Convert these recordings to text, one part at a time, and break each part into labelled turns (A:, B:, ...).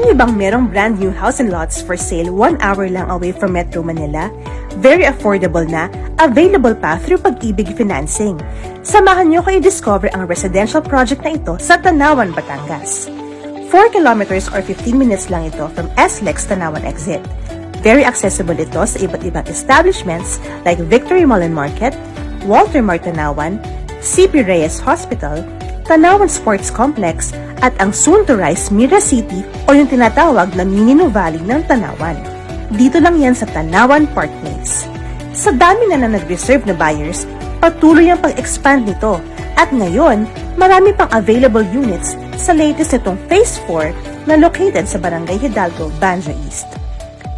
A: niyo bang merong brand new house and lots for sale 1 hour lang away from Metro Manila? Very affordable na, available pa through Pag-ibig Financing. Samahan niyo ko i-discover ang residential project na ito sa Tanawan, Batangas. 4 kilometers or 15 minutes lang ito from SLEX Tanawan Exit. Very accessible ito sa iba't ibang establishments like Victory Mall and Market, Walter Mart Tanawan, CP Reyes Hospital, Tanawan Sports Complex, at ang soon-to-rise Mira City o yung tinatawag na Mini Nuvali ng Tanawan. Dito lang yan sa Tanawan Park Place. Sa dami na nag-reserve na buyers, patuloy ang pag-expand nito at ngayon, marami pang available units sa latest nitong Phase 4 na located sa Barangay Hidalgo, Banjo East.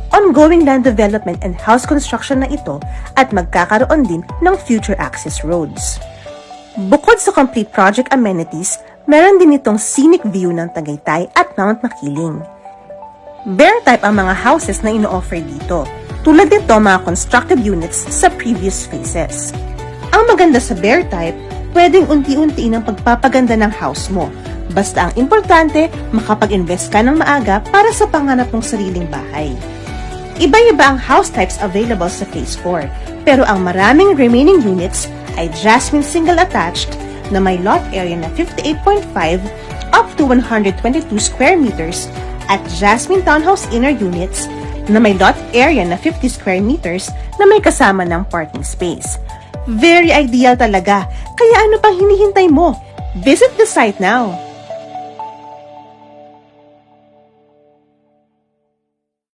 A: Ongoing land development and house construction na ito at magkakaroon din ng future access roads. Bukod sa complete project amenities, meron din itong scenic view ng Tagaytay at Mount Makiling. Bear type ang mga houses na ino-offer dito, tulad nito mga constructed units sa previous phases. Ang maganda sa bear type, pwedeng unti-unti ng pagpapaganda ng house mo. Basta ang importante, makapag-invest ka ng maaga para sa pangarap mong sariling bahay. Iba-iba ang house types available sa Phase 4, pero ang maraming remaining units ay Jasmine Single Attached na may lot area na 58.5 up to 122 square meters at Jasmine Townhouse Inner Units na may lot area na 50 square meters na may kasama ng parking space. Very ideal talaga, kaya ano pang hinihintay mo? Visit the site now!